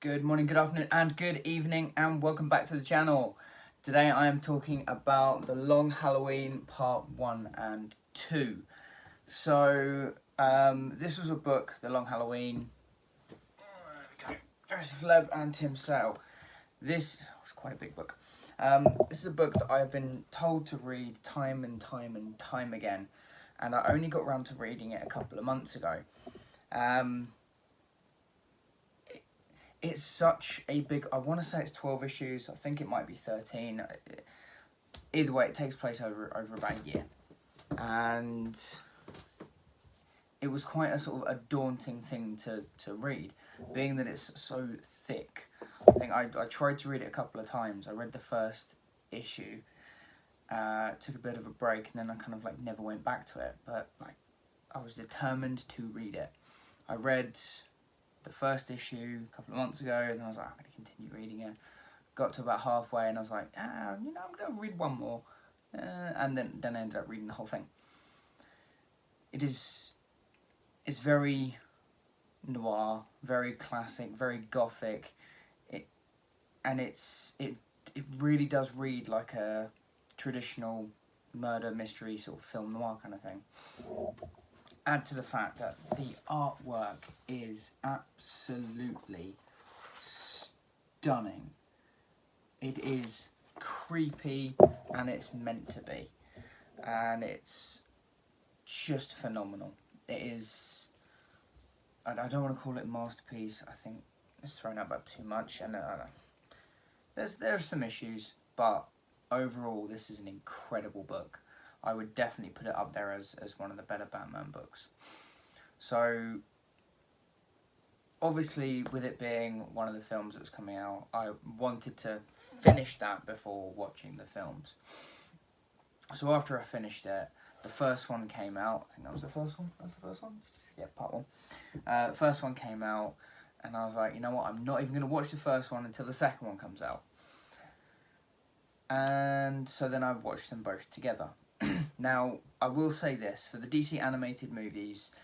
Good morning, good afternoon, and good evening, and welcome back to the channel. Today I am talking about The Long Halloween Part 1 and 2. So, this was a book, The Long Halloween. There we go. Joseph Leb and Tim Sale. This was quite a big book. This is a book that I have been told to read time and time again, and I only got around to reading it a couple of months ago. It's such a big... I want to say it's 12 issues. I think it might be 13. Either way, it takes place over about a year. And it was quite a sort of a daunting thing to read, being that it's so thick. I think I tried to read it a couple of times. I read the first issue, took a bit of a break, and then I kind of like never went back to it. But like, I was determined to read it. I read the first issue a couple of months ago, and I was like, I'm going to continue reading it. Got to about halfway, and I was like, I'm going to read one more. And then I ended up reading the whole thing. It's very noir, very classic, very gothic. It really does read like a traditional murder mystery sort of film noir kind of thing. Add to the fact that the artwork is absolutely stunning. It is creepy, and it's meant to be. And it's just phenomenal. It is... I don't want to call it a masterpiece. I think it's thrown out about too much. And there are some issues, but overall, this is an incredible book. I would definitely put it up there as one of the better Batman books. So, obviously, with it being one of the films that was coming out, I wanted to finish that before watching the films. So after I finished it, the first one came out. I think that was the first one. That's the first one? Yeah, part 1. The first one came out, and I was like, you know what? I'm not even going to watch the first one until the second one comes out. And so then I watched them both together. Now, I will say this, for the DC animated movies,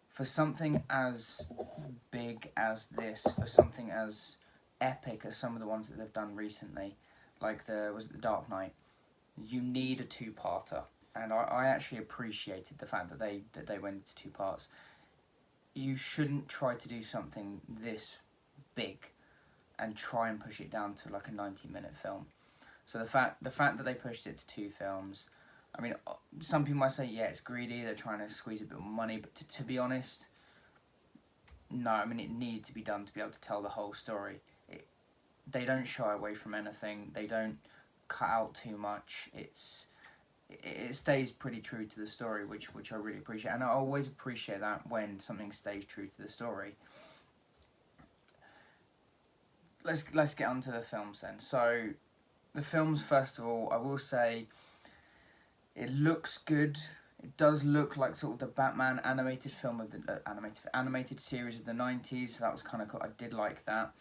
for something as big as this, for something as epic as some of the ones that they've done recently, like the Dark Knight, you need a two-parter. And I actually appreciated the fact that they went into 2 parts. You shouldn't try to do something this big and try and push it down to like a 90-minute film. So the fact that they pushed it to 2 films, I mean, some people might say, yeah, it's greedy, they're trying to squeeze a bit more money, but to be honest, no, I mean, it needed to be done to be able to tell the whole story. They don't shy away from anything, they don't cut out too much, it stays pretty true to the story, which I really appreciate, and I always appreciate that when something stays true to the story. Let's get on to the films then. So, the films, first of all, I will say, it looks good. It does look like sort of the Batman animated film of the animated series of the 90s. So that was kind of cool. I did like that.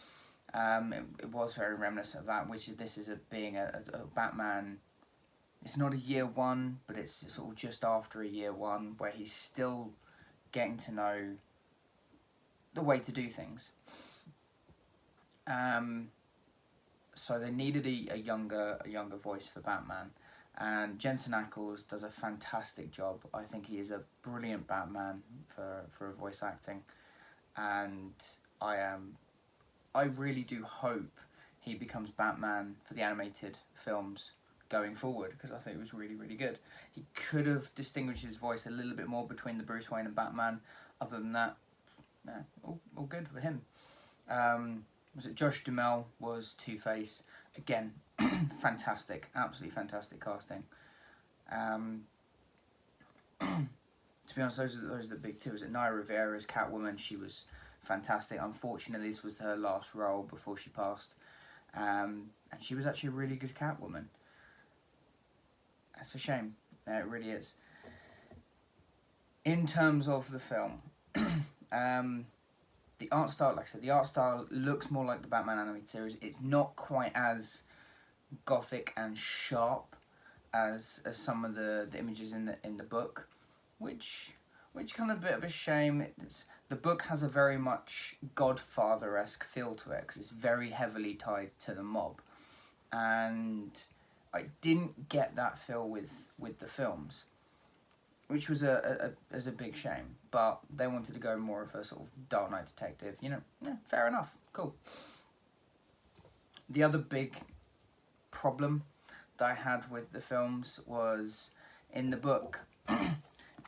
It was very reminiscent of that, which is this is being a Batman. It's not a year 1, but it's sort of just after a year 1, where he's still getting to know the way to do things. So they needed a younger voice for Batman. And Jensen Ackles does a fantastic job. I think he is a brilliant Batman for voice acting, and I really do hope he becomes Batman for the animated films going forward, because I think it was really, really good. He could have distinguished his voice a little bit more between the Bruce Wayne and Batman. Other than that, all good for him. Was it Josh Duhamel was Two-Face? Again, fantastic, absolutely fantastic casting. To be honest, those are the big 2. Was it Naya Rivera's Catwoman? She was fantastic. Unfortunately, this was her last role before she passed, and she was actually a really good Catwoman. It's a shame. It really is. In terms of the film, the art style, like I said, the art style looks more like the Batman animated series. It's not quite as gothic and sharp as some of the images in the book, which which kind of a bit of a shame. The book has a very much Godfather-esque feel to it because it's very heavily tied to the mob, and I didn't get that feel with the films, which was a big shame. But they wanted to go more of a sort of Dark Knight detective. You know, yeah, fair enough, cool. The other big problem that I had with the films was in the book.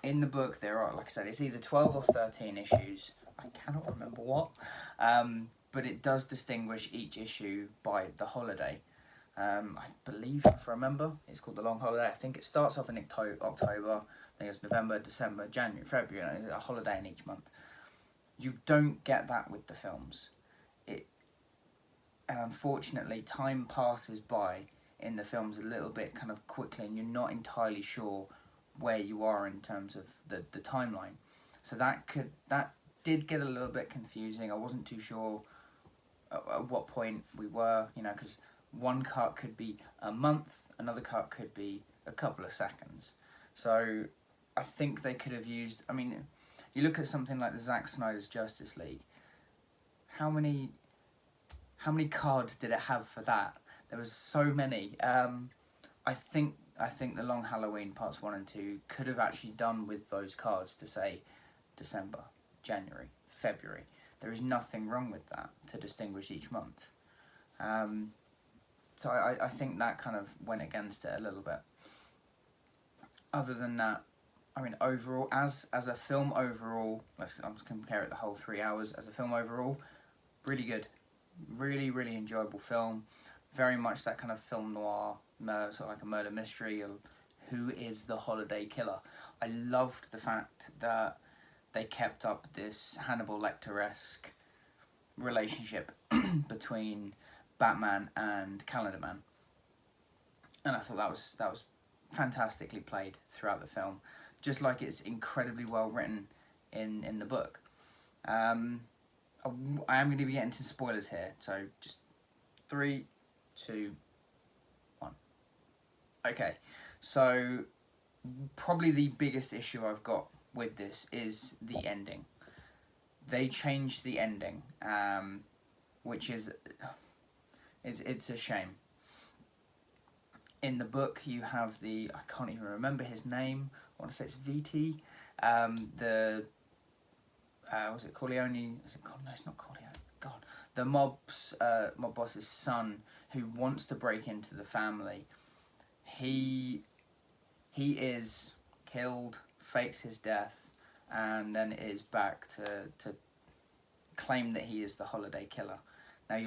In the book, there are, like I said, it's either 12 or 13 issues. I cannot remember what. But it does distinguish each issue by the holiday. I believe, if I remember, it's called The Long Holiday. I think it starts off in October, then it's November, December, January, February, and it's a holiday in each month. You don't get that with the films. And unfortunately, time passes by in the films a little bit kind of quickly, and you're not entirely sure where you are in terms of the timeline. So that did get a little bit confusing. I wasn't too sure at what point we were, you know, because one cut could be a month, another cut could be a couple of seconds. So I think they could have used, I mean, you look at something like the Zack Snyder's Justice League, how many cards did it have for that? There was so many. I think the Long Halloween parts 1 and 2 could have actually done with those cards to say December, January, February. There is nothing wrong with that to distinguish each month. So I think that kind of went against it a little bit. Other than that, I mean, overall, as a film overall, I'm just compare it the whole 3 hours. As a film overall, really good. Really, really enjoyable film. Very much that kind of film noir, sort of like a murder mystery of who is the holiday killer. I loved the fact that they kept up this Hannibal Lecter-esque relationship between Batman and Calendar Man, and I thought that was fantastically played throughout the film, just like it's incredibly well written in the book. I am going to be getting into spoilers here, so just 3, 2, 1. Okay, so probably the biggest issue I've got with this is the ending. They changed the ending, which is it's a shame. In the book, you have I can't even remember his name. I want to say it's VT. Was it Corleone? No, it's not Corleone. God, the mob boss's son who wants to break into the family. He is killed, fakes his death, and then is back to claim that he is the holiday killer. Now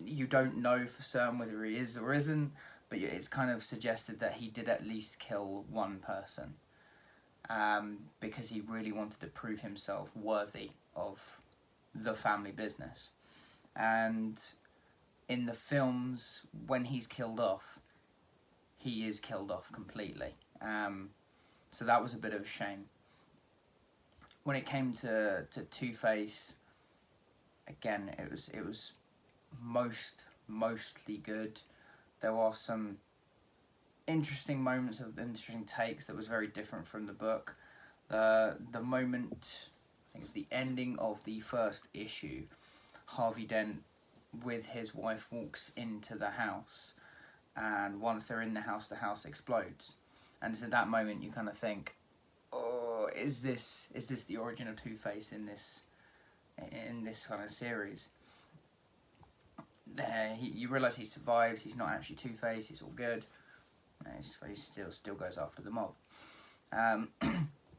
you don't know for certain whether he is or isn't, but it's kind of suggested that he did at least kill one person, because he really wanted to prove himself worthy of the family business. And in the films, when he's killed off, he is killed off completely. So that was a bit of a shame. When it came to Two-Face, again, it was mostly good. There are some interesting moments of interesting takes that was very different from the book. The moment, I think it's the ending of the first issue, Harvey Dent with his wife walks into the house, and once they're in the house explodes. And it's at that moment you kind of think, oh, is this the origin of Two-Face in this kind of series? You realise he survives. He's not actually Two-Face. He's all good. He still goes after the mob.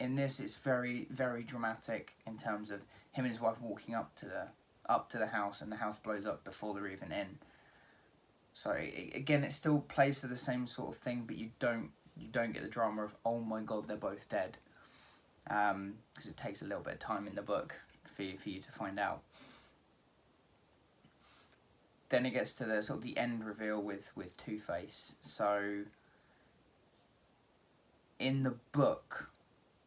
In this, it's very, very dramatic in terms of him and his wife walking up to the house, and the house blows up before they're even in. So again, it still plays for the same sort of thing, but you don't get the drama of, oh my god, they're both dead, because it takes a little bit of time in the book for you to find out. Then it gets to the sort of the end reveal with Two-Face. So in the book,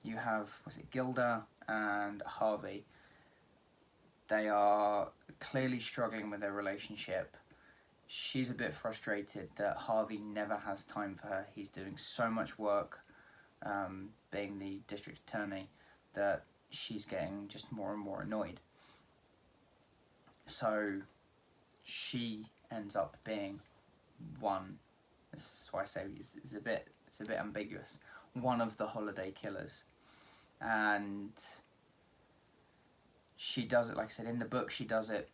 you have, Gilda and Harvey. They are clearly struggling with their relationship. She's a bit frustrated that Harvey never has time for her. He's doing so much work being the district attorney, that she's getting just more and more annoyed. So she ends up being one. This is why I say it's a bit ambiguous. One of the holiday killers, and she does it, like I said, in the book. She does it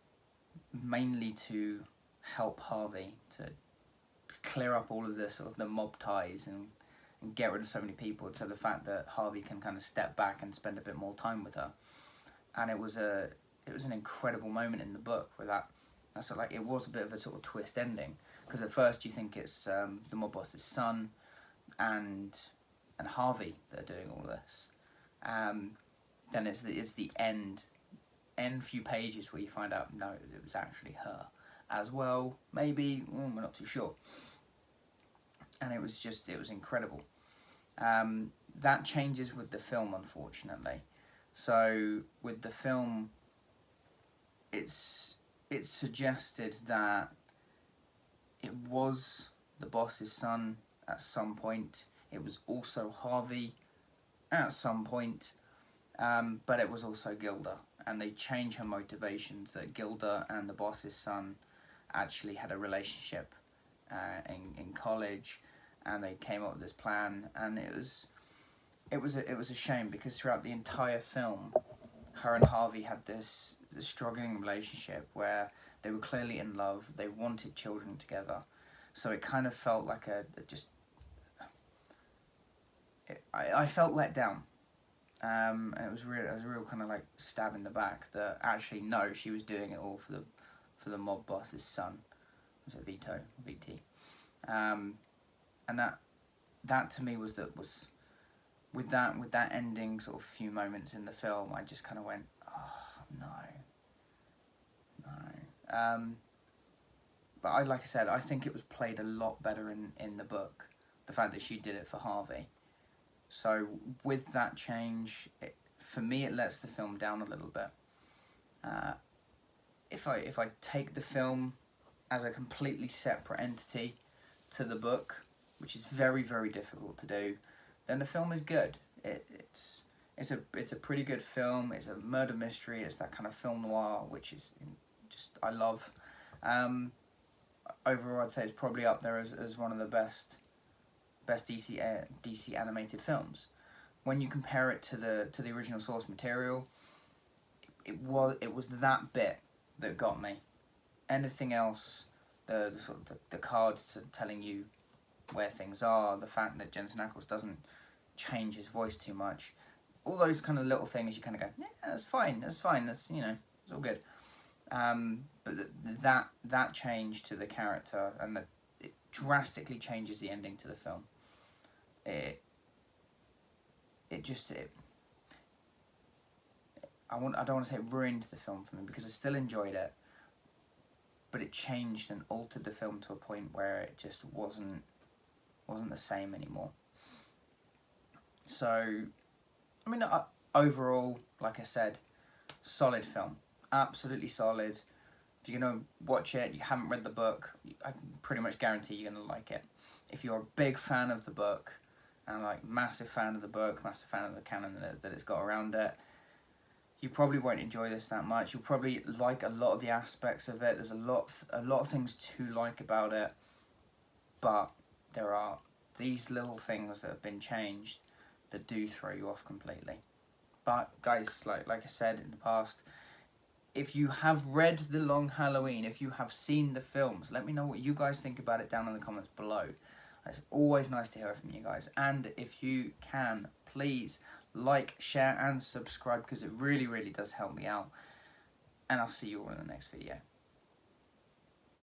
mainly to help Harvey, to clear up all of this sort of the mob ties and get rid of so many people, to the fact that Harvey can kind of step back and spend a bit more time with her. And it was an incredible moment in the book where that's like, it was a bit of a sort of twist ending, because at first you think it's the mob boss's son and Harvey that are doing all this. Then it's the end few pages where you find out, no, it was actually her as well. Maybe, we're not too sure. And it was incredible. That changes with the film, unfortunately. So with the film, it's suggested that it was the boss's son at some point. It was also Harvey at some point, but it was also Gilda. And they change her motivations, that Gilda and the boss's son actually had a relationship in college, and they came up with this plan. And it was a shame, because throughout the entire film, her and Harvey had this struggling relationship where they were clearly in love. They wanted children together, so it kind of felt like I felt let down. And it was a real kind of like stab in the back that actually, no, she was doing it all for the mob boss's son. Was it Vito? VT. And that to me was with that ending sort of few moments in the film, I just kind of went, oh no. But like I said, I think it was played a lot better in the book, the fact that she did it for Harvey. So with that change, for me, it lets the film down a little bit. If I take the film as a completely separate entity to the book, which is very, very difficult to do, then the film is good. It's a pretty good film. It's a murder mystery. It's that kind of film noir, which is just, I love. Overall, I'd say it's probably up there as one of the best DC animated films. When you compare it to the original source material, it was that bit that got me. Anything else, the sort of the cards telling you where things are, the fact that Jensen Ackles doesn't change his voice too much, all those kind of little things you kind of go, yeah, that's fine, that's it's all good. But that change to the character, and it drastically changes the ending to the film. I don't want to say it ruined the film for me, because I still enjoyed it, but it changed and altered the film to a point where it just wasn't the same anymore. So, I mean, overall, like I said, solid film, absolutely solid. If you're gonna watch it, you haven't read the book, I can pretty much guarantee you're gonna like it. If you're a big fan of the book, and like massive fan of the book, massive fan of the canon that it's got around it, you probably won't enjoy this that much. You'll probably like a lot of the aspects of it. There's a lot of things to like about it, but there are these little things that have been changed that do throw you off completely. But guys, like I said in the past, if you have read The Long Halloween, if you have seen the films, let me know what you guys think about it down in the comments below. It's always nice to hear from you guys. And if you can, please like, share and subscribe, because it really, really does help me out. And I'll see you all in the next video.